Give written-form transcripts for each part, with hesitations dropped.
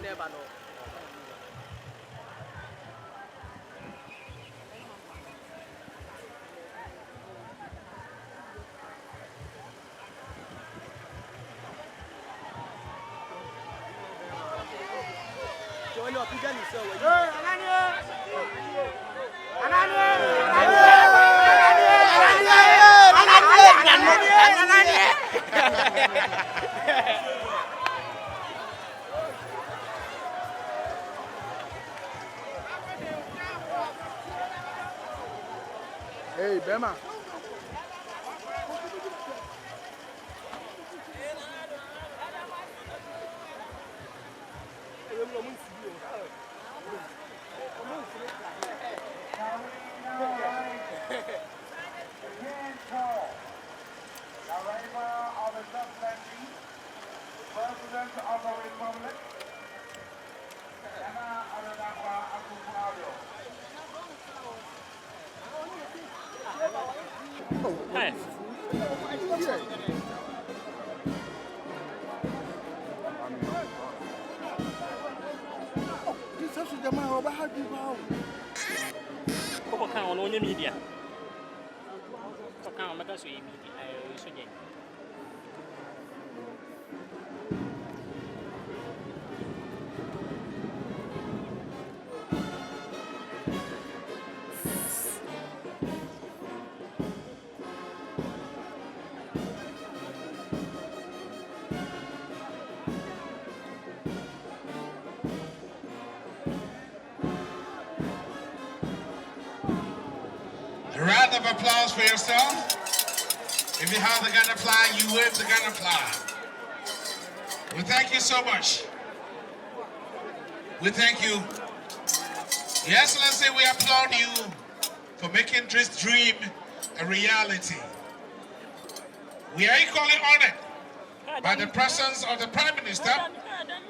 Never know. Join up, you can Hey, Bema. President of the Republic, Hey. This is the man over how do you know? Koko kan ono nye media. Koko kan omega so media so je. A round of applause for yourself. If you have the Ghana flag, you wave the Ghana flag. We thank you so much. We thank you. Your Excellency, we applaud you for making this dream a reality. We are equally honored by the presence of the Prime Minister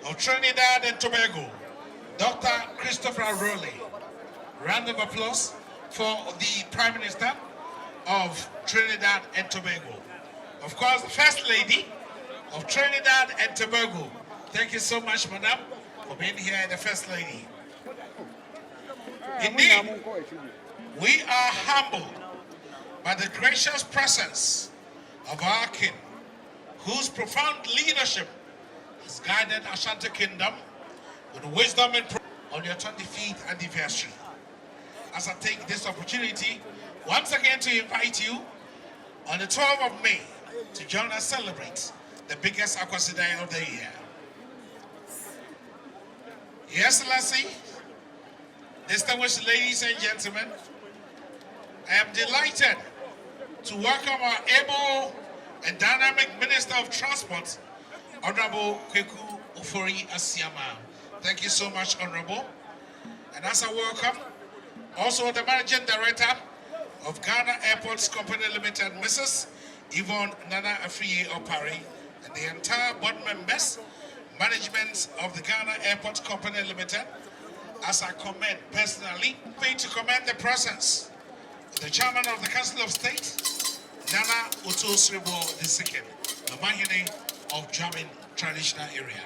of Trinidad and Tobago, Dr. Christopher Rowley. Round of applause for the Prime Minister of Trinidad and Tobago. Of course, the First Lady of Trinidad and Tobago. Thank you so much, Madam, for being here, the First Lady. Indeed, we are humbled by the gracious presence of our King, whose profound leadership has guided Ashanti Kingdom with wisdom and on your 25th anniversary. As I take this opportunity once again to invite you on the 12th of May to join us celebrate the biggest Akwasi Day of the year. Your Excellency, distinguished ladies and gentlemen, I am delighted to welcome our able and dynamic Minister of Transport, Honorable Kweku Ofori Asiama. Thank you so much, Honorable. And as I welcome also the Managing Director of Ghana Airports Company Limited, Mrs. Yvonne Nana Afriye Opari, and the entire board members, management of the Ghana Airports Company Limited, as I commend personally, to commend the presence of the Chairman of the Council of State, Nana Otosribo II, the Mahine of Jamin Traditional Area.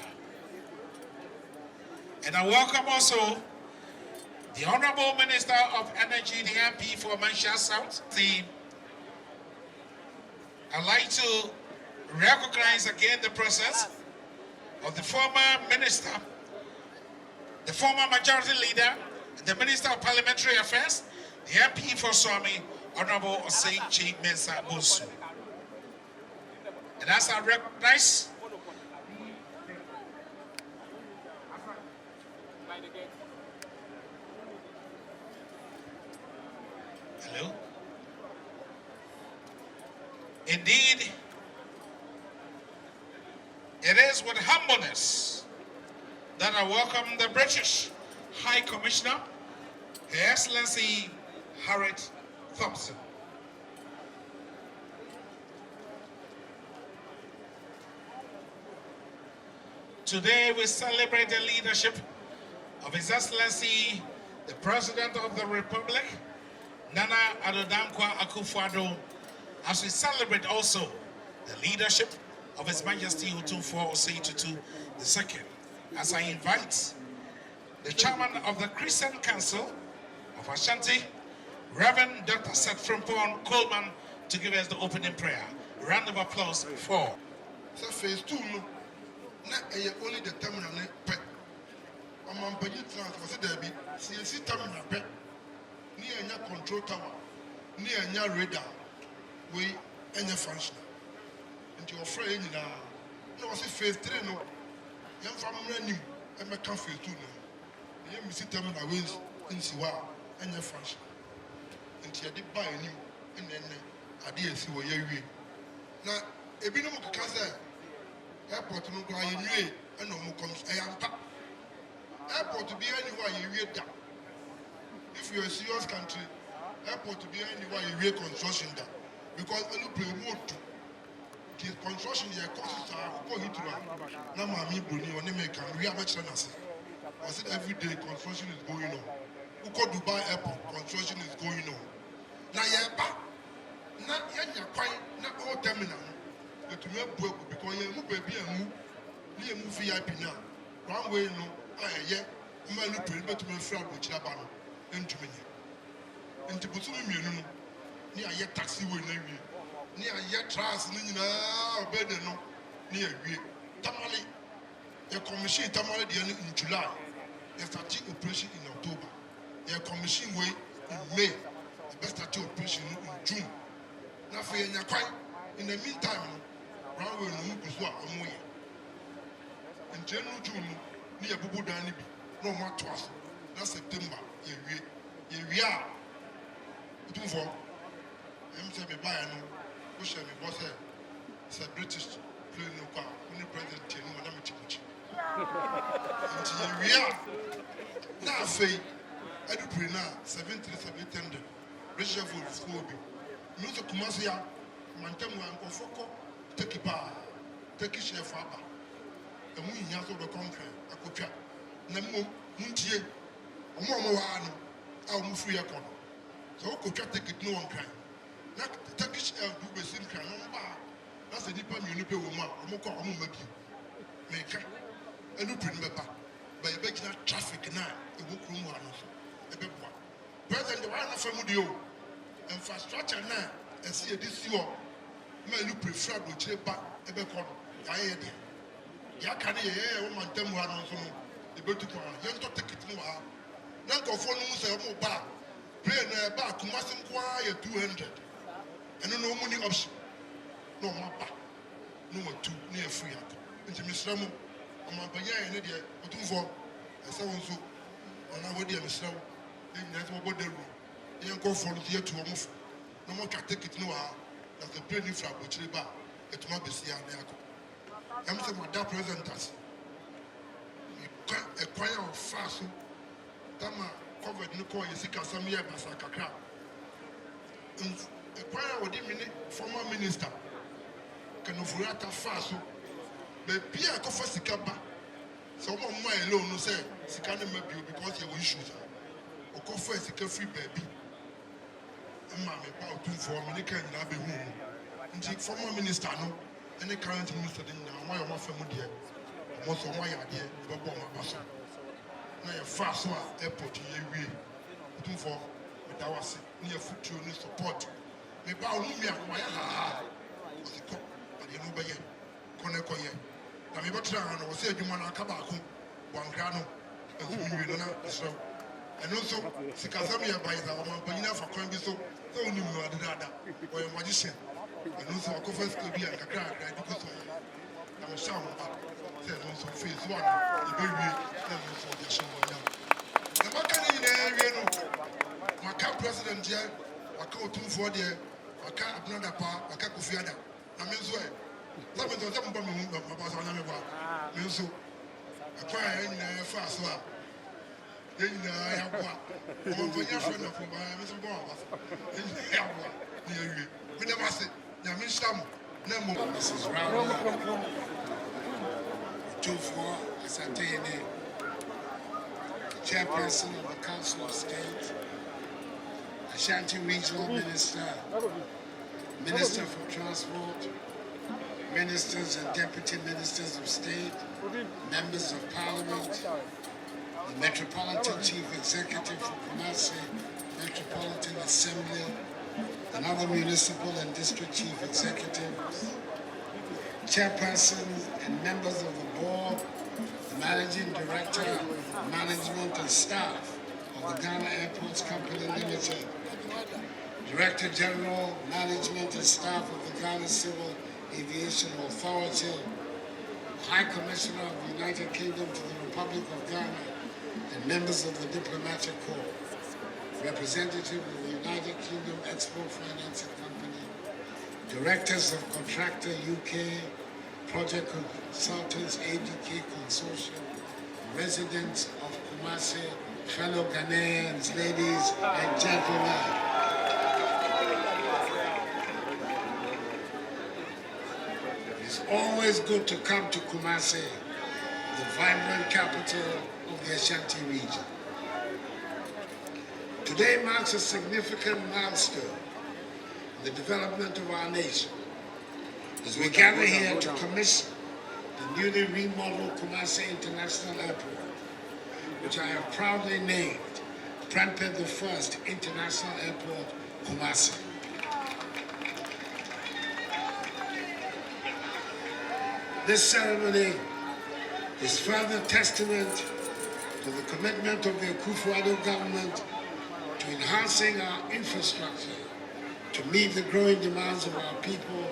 And I welcome also the Honorable Minister of Energy, the MP for Manchester South. I'd like to recognize again the presence of the former minister, the former majority leader, the Minister of Parliamentary Affairs, the MP for Swami, Honorable Osei Chi Mensah Bonsu. And as I recognize, hello? Indeed, it is with humbleness that I welcome the British High Commissioner, Her Excellency Harriet Thompson. Today we celebrate the leadership of His Excellency, the President of the Republic, Nana Addo AKUFO, as we celebrate also the leadership of His Majesty OTUMFOUR II, as I invite the Chairman of the Christian Council of Ashanti, Reverend Dr. Seth Frimpong Coleman, to give us the opening prayer. Round of applause for. So phase 2 no. Na only the terminal pe. Amampani transfer say there be CNC terminal pe. Ni enya control tower. Ni enya radar. We enya functional. Nti ofra nyina. Na wo say phase 3 no. Yam famra nim e meka phase 2 no. Yam misi terminal we nsiwa enya functional. Nti yade ba anim enne ade esi wo yawie. Na ebinom keka say airport no go ayewie and no come ayampa. Airport to be anywhere you da. If you're a serious country, airport to be anywhere you construction da. Because only play road to construction here costs go hit to na mami bruni on make we have externals. I said every day construction is going on. Who go Dubai airport construction is going on. Na yeba na yanya kwan na all terminal. To me because you move baby and move VIP now. One way no, I man look pretty to me friend which Labano into me. Into Busumi, near yet taxi way near yet trust, bed no, near Tamale. Your commission Tamale in July. They started operation in October. Your commission way in May. The best started operation in June. Now for your quite in the meantime. Rawe no kuso a omoye njenu June ni ebubu dan ni bi no ma to aso na September ye a utumfo se me ba ya no wo she me bo se British plane no kwa ni president tenu na me chibuchi nti ye a na afei edu pre na 737 British Airways for bi no so kumasi ya mantamu ankofoko take chef aba e mu nya so do conquer akotwa na mo muntie omo wa no a mo free akon so okotwa ticket no one cry na take chef do be sin cry no ba na se dipa mi no pe wo mu a omo ko omo mabi meka enu pin beba ba e be gina traffic na e wo kru mu ano so e be boa president wa na famu dio infrastructure na e si edisi o you prefer to check back a beacon. I had it. Yakani, woman, them one on some the beautiful one. You don't take it no how. Now go for no say more back. Play a back, mustn't quiet 200. And no money option. No more back. No more 2 near free. Into Miss Ramo, on my paya and idiot, but 2 for. I saw also on our dear Miss Ramo. Then that's what the room. You go for the year to almost. No more can take it no how. That's the plane from which they buy. It might be seen there. I'm saying, my dad presenters. A choir of fast. Tama covered no call you see Casamia Basakakra. A choir of the former minister. Canofurata fast. The Pia Kofasikaba. Someone my alone no say, Sikana maybe because you will shoot. Or coffee is a free baby. Mammy, about 2 for me, can now be home. And the former minister, no, and the current minister didn't know why I'm familiar. Most of my idea, but my muscle. Now, a fast one airport in a way. 2 for what I was near foot to support. Maybe I'll move me at my was a cop, but you know, by koye na me betra no wo se adwuma na aka ba ko wankra no nwi no na so eno so sikasam ya baiza o man panyina fa kwan bi so so onim no adada o ye magician eno so akofo sto bi an kakra akra di ko so na me sha mo ba se no so face one e be wi na no so ya sha mo ya na maka ni na wi no maka president je maka OTUMFOUR de maka APPLAUD pa maka Kofi Ada na me so e sabe so se mo ba me hu ba so na me ba me so akwa ya nyina fa so a enya ya kwa o mo nya friend of mine me so go aba enya ya kwa ni awie me na wase nya me sham na mo Mrs. Round OTUMFOUR Asantehene, Chairperson of the Council of State, Ashanti Regional Minister, Minister for Transport, Ministers and Deputy Ministers of State, Members of Parliament, the Metropolitan Chief Executive for KUMASI, Metropolitan Assembly, and other municipal and district chief executives, chairpersons and members of the board, the managing director, management and staff of the Ghana Airports Company Limited, Director General, Management and Staff of the Ghana Civil Aviation Authority, High Commissioner of the United Kingdom to the Republic of Ghana, and members of the Diplomatic Corps, representative of the United Kingdom Export Financing Company, directors of Contractor UK, project consultants ADK Consortium, residents of KUMASI, fellow Ghanaians, ladies and gentlemen. It's always good to come to KUMASI, the vibrant capital of the Ashanti region. Today marks a significant milestone in the development of our nation as we gather here to commission the newly remodeled KUMASI International Airport, which I have proudly named Prempeh the First International Airport, KUMASI. This ceremony is further testament to the commitment of the AKUFO government to enhancing our infrastructure to meet the growing demands of our people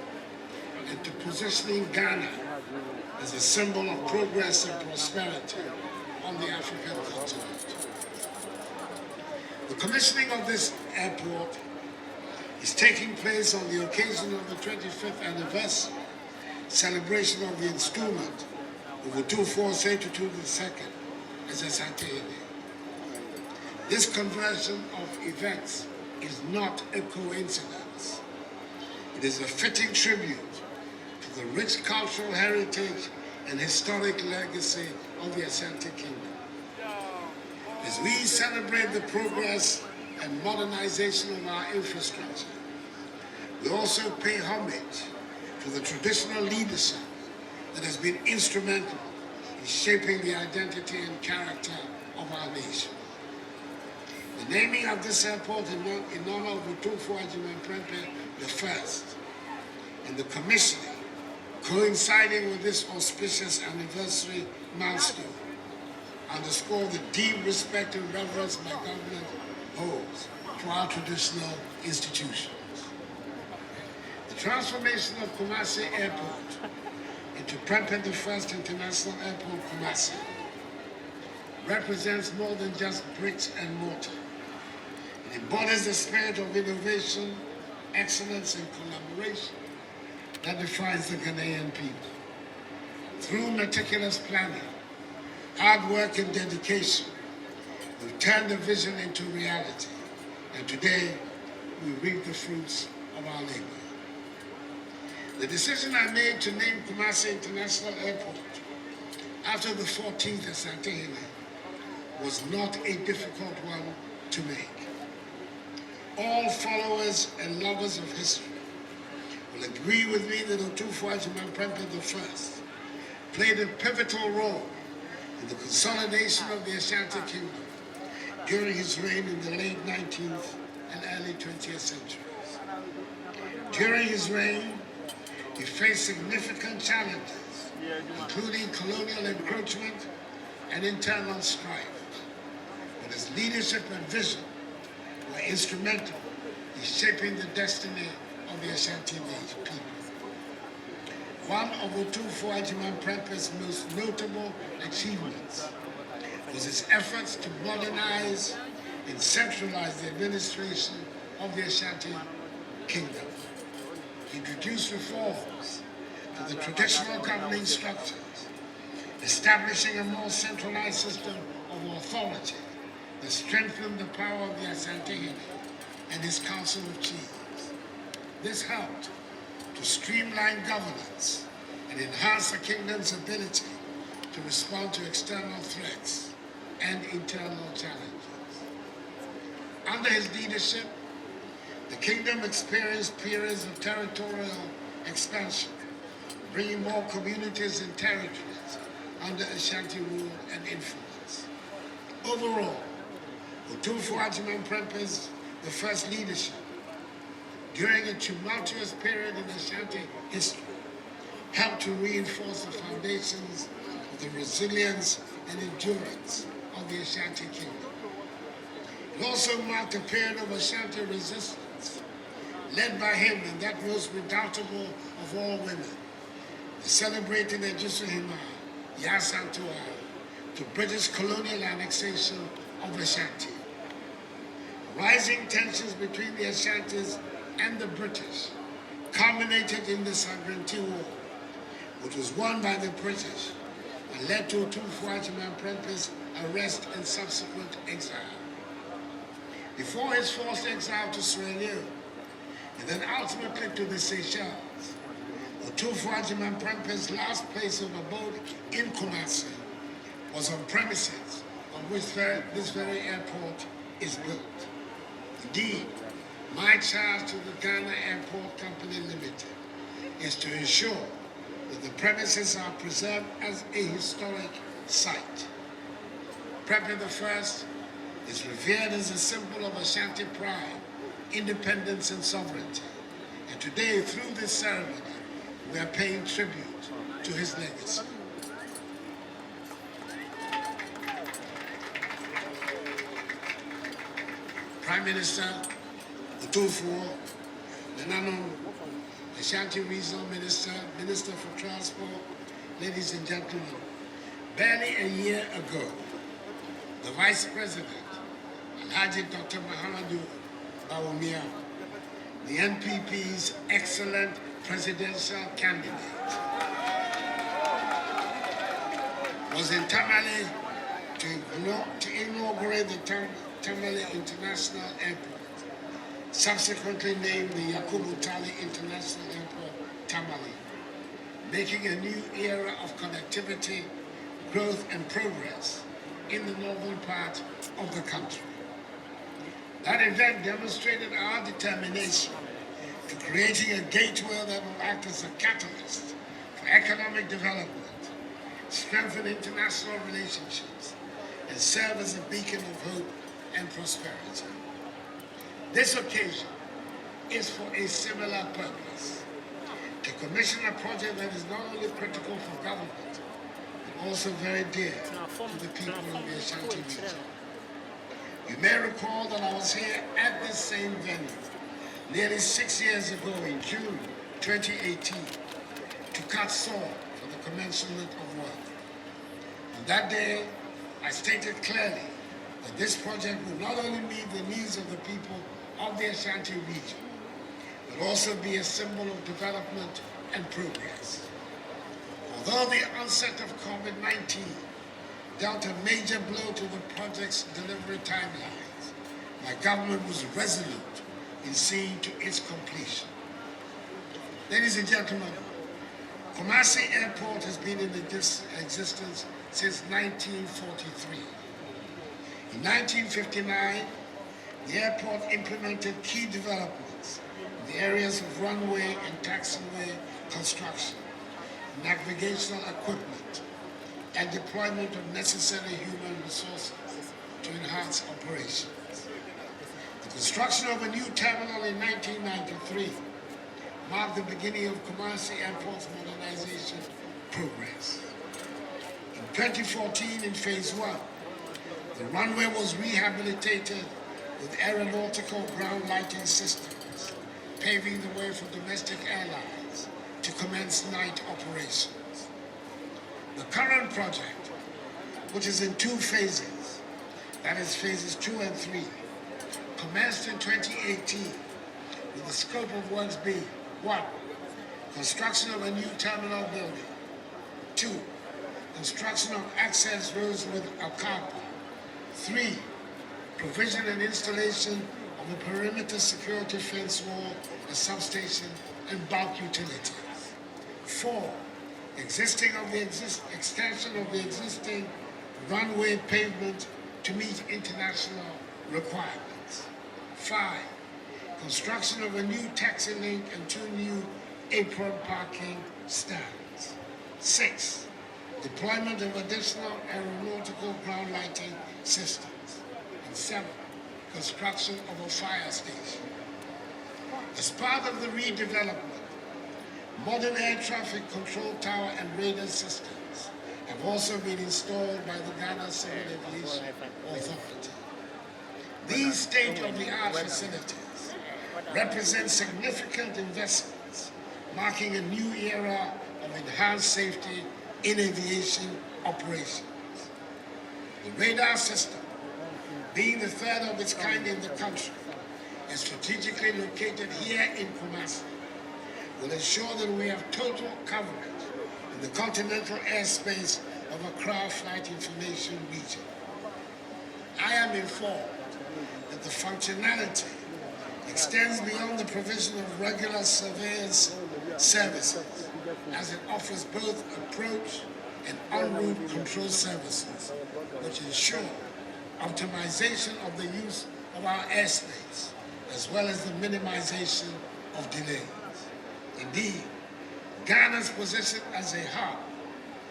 and to positioning Ghana as a symbol of progress and prosperity on the African continent. The commissioning of this airport is taking place on the occasion of the 25th anniversary celebration of the installment of OTUMFOUR Setutu II as Asantehene. This conversion of events is not a coincidence. It is a fitting tribute to the rich cultural heritage and historic legacy of the Ashanti Kingdom. As we celebrate the progress and modernization of our infrastructure, we also pay homage to the traditional leadership that has been instrumental in shaping the identity and character of our nation. The naming of this airport in honor of OTUMFOUR Prempeh the First, and the commissioning coinciding with this auspicious anniversary milestone underscore the deep respect and reverence my government holds for our traditional institutions. The transformation of KUMASI Airport into Prempeh the First International Airport, KUMASI, represents more than just bricks and mortar. It embodies the spirit of innovation, excellence, and collaboration that defines the Ghanaian people. Through meticulous planning, hard work, and dedication, we've turned the vision into reality, and today we reap the fruits of our labor. The decision I made to name KUMASI International Airport after the 14th Asantehene was not a difficult one to make. All followers and lovers of history will agree with me that OTUMFOUR Prempeh the First played a pivotal role in the consolidation of the Ashanti Kingdom during his reign in the late 19th and early 20th centuries. During his reign, he faced significant challenges including colonial encroachment and internal strife. But his leadership and vision were instrumental in shaping the destiny of the Ashanti people. One of OTUMFOUR's most notable achievements was his efforts to modernize and centralize the administration of the Ashanti Kingdom. He introduced reforms to the traditional governing structures, establishing a more centralized system of authority that strengthened the power of the Ashanti and his Council of Chiefs. This helped to streamline governance and enhance the kingdom's ability to respond to external threats and internal challenges. Under his leadership, the kingdom experienced periods of territorial expansion, bringing more communities and territories under Ashanti rule and influence. Overall, OTUMFOUR, the first leadership, during a tumultuous period in Ashanti history, helped to reinforce the foundations of the resilience and endurance of the Ashanti Kingdom. It also marked a period of Ashanti resistance, led by him and that most redoubtable of all women, the celebrated Ejusahima Yasantua, to British colonial annexation of Ashanti. Rising tensions between the Ashantis and the British culminated in the Sangranti War, which was won by the British and led to OTUMFOUR's arrest and subsequent exile. Before his forced exile to Sierra Leone, and then ultimately to the Seychelles, OTUMFOUR's last place of abode in KUMASI was on premises on which this very airport is built. Indeed, my charge to the Ghana Airport Company Limited is to ensure that the premises are preserved as a historic site. Prepe I is revered as a symbol of Ashanti pride, independence, and sovereignty. And today, through this ceremony, we are paying tribute to his legacy. Prime Minister OTUMFOUR, the Nanon Ashanti Regional Minister, Minister for Transport, ladies and gentlemen, barely a year ago, the Vice President, Alhaji Dr. Mahamadou Bawumia, the NPP's excellent presidential candidate, was in Tamale to inaugurate the Tamale International Airport, subsequently named the Yakubu Tali International Airport, Tamale, making a new era of connectivity, growth, and progress in the northern part of the country. That event demonstrated our determination to creating a gateway that will act as a catalyst for economic development, strengthen international relationships, and serve as a beacon of hope and prosperity. This occasion is for a similar purpose, to commission a project that is not only critical for government, but also very dear to the people of the Ashanti region. You may recall that I was here at this same venue nearly 6 years ago in June 2018 to cut saw for the commencement of work. On that day, I stated clearly that this project will not only meet the needs of the people of the Ashanti region, but also be a symbol of development and progress. Although the onset of COVID-19 dealt a major blow to the project's delivery timelines, my government was resolute in seeing to its completion. Ladies and gentlemen, KUMASI Airport has been in existence since 1943. In 1959, the airport implemented key developments in the areas of runway and taxiway construction, navigational equipment, and deployment of necessary human resources to enhance operations. The construction of a new terminal in 1993 marked the beginning of KUMASI Airport's modernization progress. In 2014, in phase 1, the runway was rehabilitated with aeronautical ground lighting systems, paving the way for domestic airlines to commence night operations. The current project, which is in 2 phases, that is phases 2 and 3, commenced in 2018 with the scope of works being 1. Construction of a new terminal building. 2. Construction of access roads with a car park. 3. Provision and installation of a perimeter security fence wall, a substation, and bulk utilities. 4. Extension of the existing runway pavement to meet international requirements. 5. Construction of a new taxi link and 2 new apron parking stands. 6. Deployment of additional aeronautical ground lighting systems. And 7. Construction of a fire station. As part of the redevelopment, modern air traffic control tower and radar systems have also been installed by the Ghana Civil Aviation Authority. These state-of-the-art facilities represent significant investments, marking a new era of enhanced safety in aviation operations. The radar system, being the third of its kind in the country, is strategically located here in KUMASI, will ensure that we have total coverage in the continental airspace of Accra Flight Information Region. I am informed that the functionality extends beyond the provision of regular surveillance services, as it offers both approach and en route control services, which ensure optimization of the use of our airspace, as well as the minimization of delays. Indeed, Ghana's position as a hub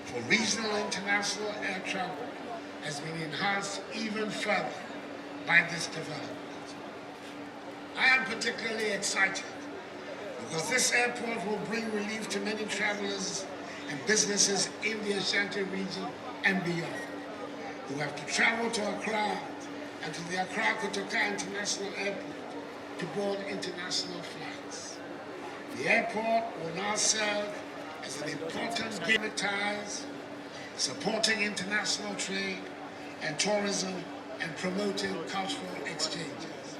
for regional international air travel has been enhanced even further by this development. I am particularly excited because this airport will bring relief to many travelers and businesses in the Ashanti region and beyond, who have to travel to Accra and to the Accra-Kotoka International Airport to board international flights. The airport will now serve as an important gateway ties, supporting international trade and tourism and promoting cultural exchanges.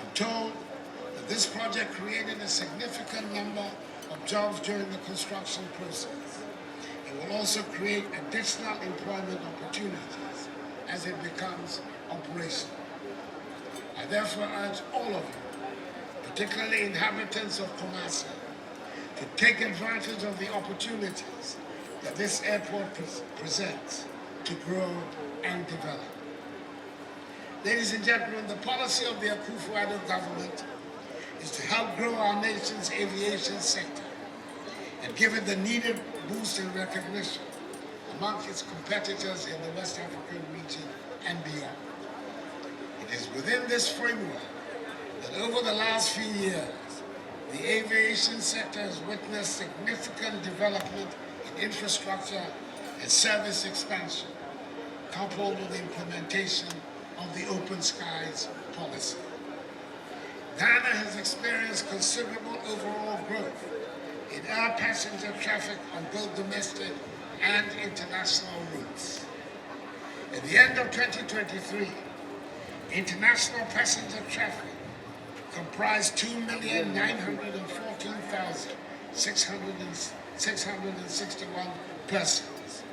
I'm told that this project created a significant number of jobs during the construction process. It will also create additional employment opportunities as it becomes operational. I therefore urge all of you, particularly inhabitants of KUMASI, to take advantage of the opportunities that this airport presents to grow and develop. Ladies and gentlemen, the policy of the AKUFO government is to help grow our nation's aviation sector and give it the needed boost in recognition among its competitors in the West African region and beyond. It is within this framework that over the last few years, the aviation sector has witnessed significant development in infrastructure and service expansion, coupled with the implementation of the Open Skies policy. Ghana has experienced considerable overall growth in air passenger traffic on both domestic and international routes. At the end of 2023, international passenger traffic comprised 2,914,661 persons,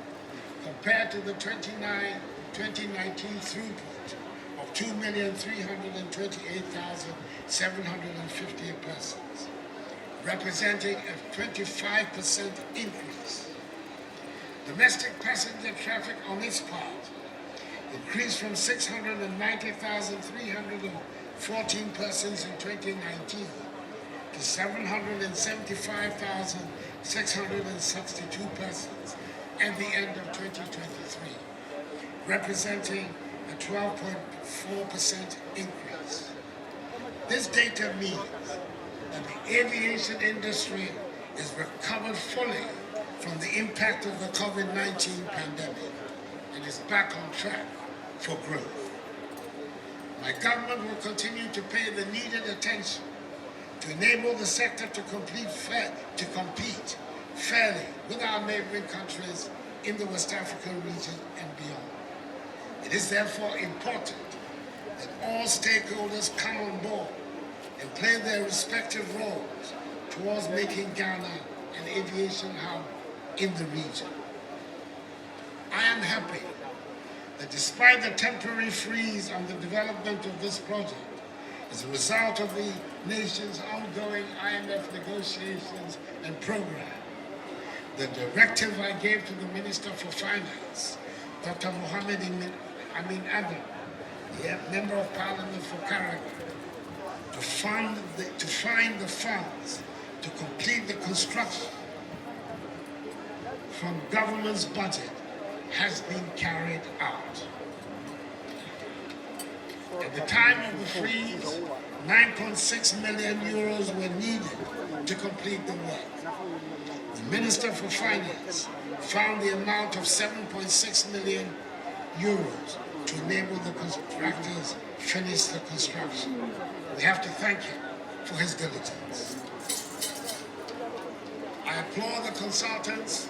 compared to the 2019 throughput of 2,328,750 persons, representing a 25% increase. Domestic passenger traffic on its part increased from 690,314 persons in 2019 to 775,662 persons at the end of 2023, representing a 12.4% increase. This data means that the aviation industry is recovered fully from the impact of the COVID-19 pandemic and is back on track for growth. My government will continue to pay the needed attention to enable the sector to compete fairly with our neighboring countries in the West African region and beyond. It is therefore important that all stakeholders come on board and play their respective roles towards making Ghana an aviation hub in the region. I am happy that despite the temporary freeze on the development of this project, as a result of the nation's ongoing IMF negotiations and program, the directive I gave to the Minister for Finance, Dr. Mohammed Amin Adam, the Member of Parliament for Carrick, to find the funds to complete the construction from government's budget has been carried out. At the time of the freeze, 9.6 million euros were needed to complete the work. The Minister for Finance found the amount of 7.6 million euros to enable the contractors finish the construction. We have to thank him for his diligence. I applaud the consultants,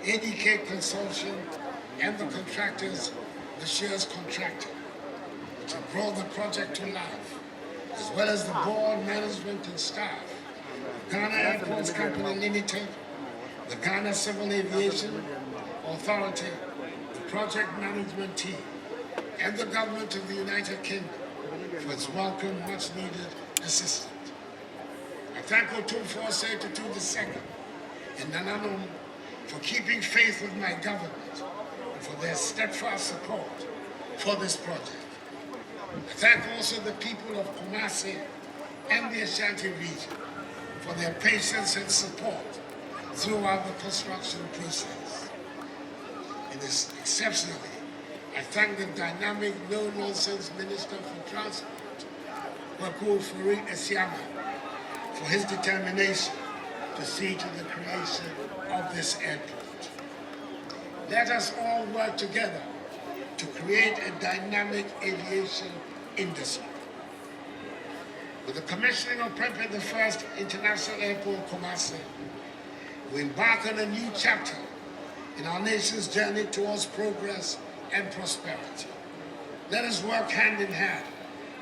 ADK Consortium, and the contractors, the shares contractor, to brought the project to life, as well as the board, management, and staff, Ghana Airports Company Limited, the Ghana Civil Aviation Authority, the project management team, and the government of the United Kingdom for its welcome, much needed assistance. I thank OTUMFOUR II and Nananom for keeping faith with my government and for their steadfast support for this project. I thank also the people of KUMASI and the Ashanti region for their patience and support throughout the construction process. And exceptionally, I thank the dynamic, no-nonsense Minister for Transport, Wooow for his determination to see to the creation of this airport. Let us all work together to create a dynamic aviation industry. With the commissioning of PREZ I International Airport, KUMASI, we embark on a new chapter in our nation's journey towards progress and prosperity. Let us work hand in hand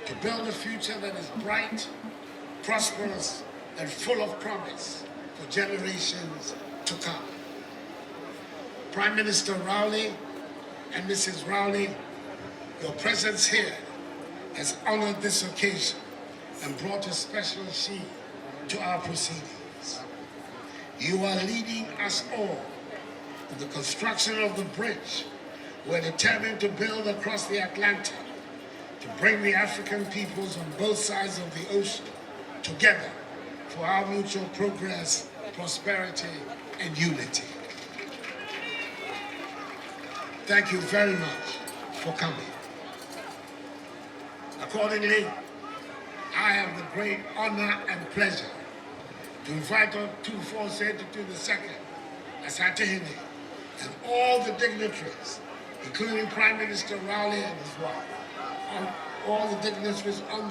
to build a future that is bright, prosperous, and full of promise for generations to come. Prime Minister Rowley and Mrs. Rowley, your presence here has honored this occasion and brought a special sheen to our proceedings. You are leading us all in the construction of the bridge we're determined to build across the Atlantic to bring the African peoples on both sides of the ocean together for our mutual progress, prosperity, and unity. Thank you very much for coming. Accordingly, I have the great honor and pleasure to invite OTUMFOUR II Asantehene and all the dignitaries, including Prime Minister Rowley and his wife, all the dignitaries on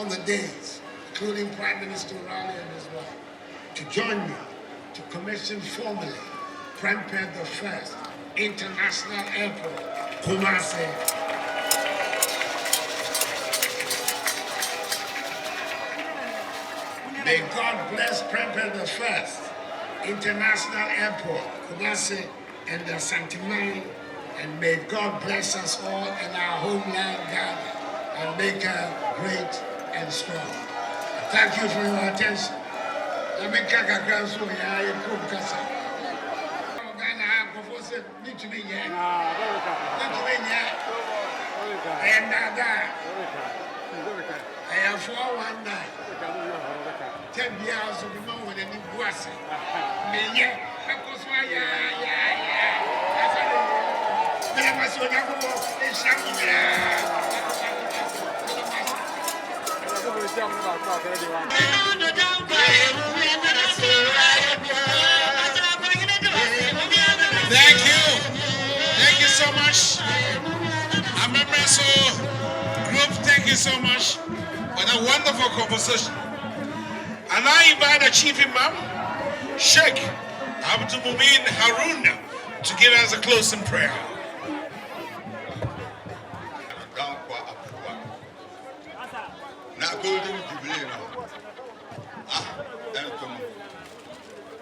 the days, including Prime Minister Rowley and his wife, to join me to commission formally PREZ I International Airport, KUMASI. May God bless PREZ I International Airport, KUMASI, and the Santimani, and may God bless us all in our homeland, Ghana, and make her great and strong. Thank you for your attention. Let me catch a grand soul here. I could cast it. Ghana, AKUFO said, need to be here. Need to be here. And that. I have 419. 10 years of the moment and it was yeah, because AKUFO group, thank you so much for that wonderful composition. And I invite the Chief Imam, Sheikh Abdul Mumin Haruna, to give us a closing prayer. Na golden jubilee no entom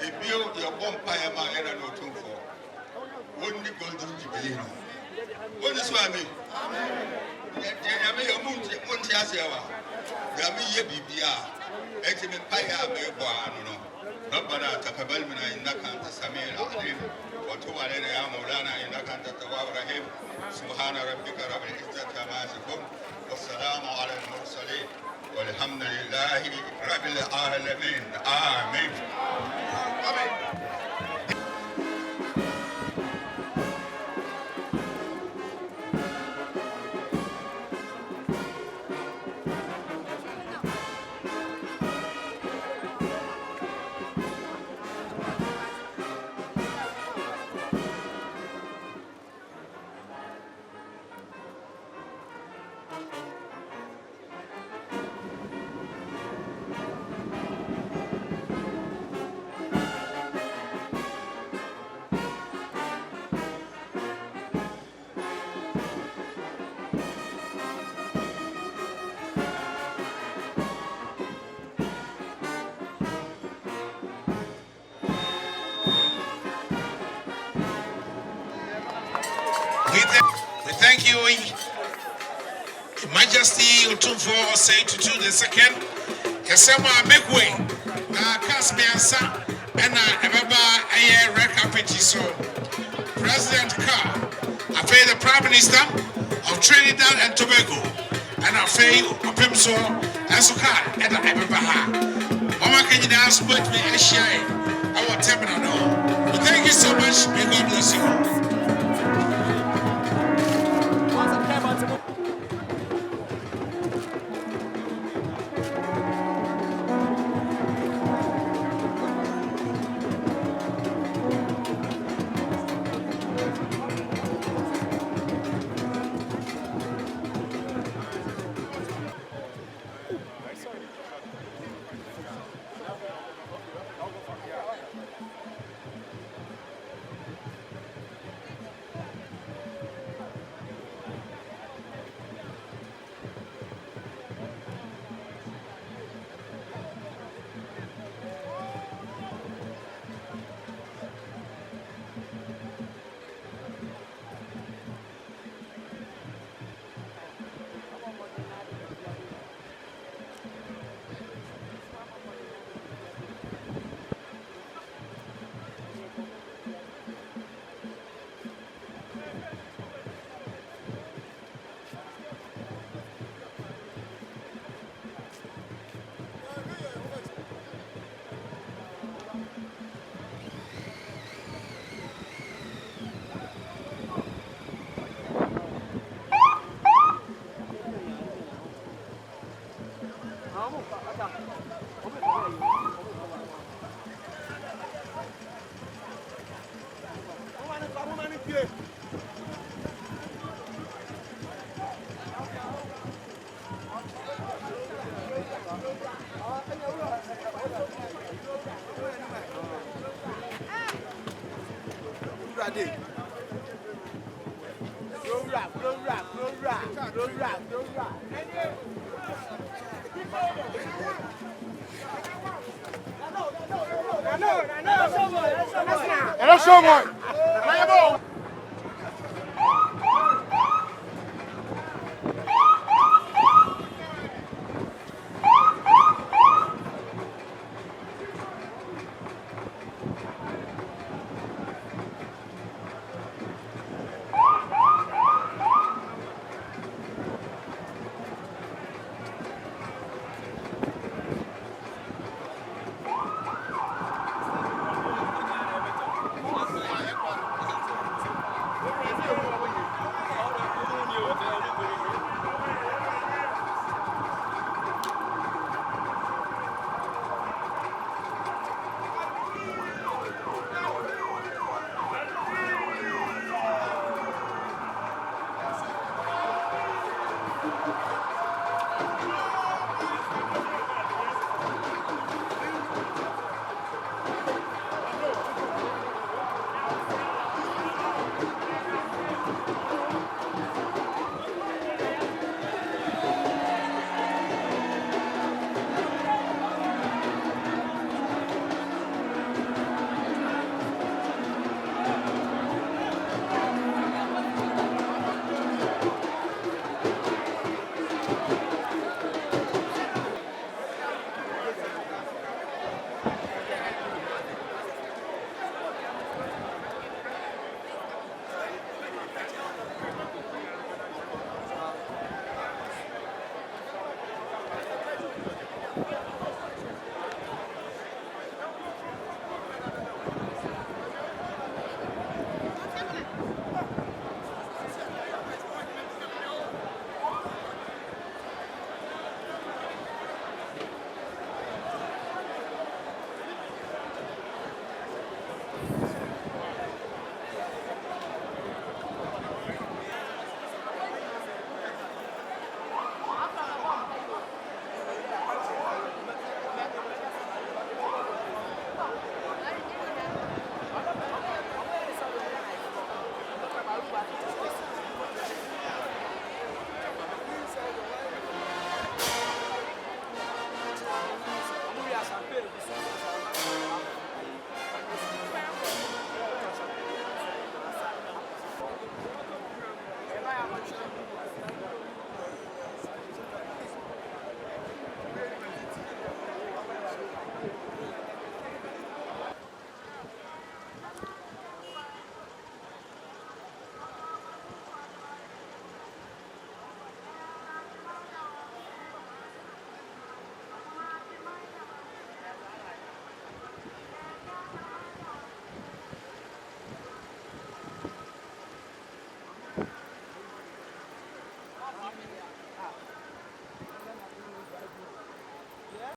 ebio your bonfire ma era no tumfo wonni golden jubilee no wonni so ami ya me yo munti asewa ya me ye bibia eti me paya me bo anu no ربنا تقبل منا انك انت السميع العليم وتب علينا يا مولانا انك انت التواب الرحيم سبحان ربك رب العزه عما يصفون والسلام على المرسلين والحمد لله رب العالمين آمين آمين. We thank you, Your Majesty OTUMFOUR say to do the second. Yasema make way. Na Kasmiansa and Ebaba Aye Recapiti so President Carr, I pay the Prime Minister of Trinidad and Tobago, and I pay Opimso Asuka and Ebaha. Mama can you dance with me and share our terminal? Thank you so much. May God bless you. Show boy.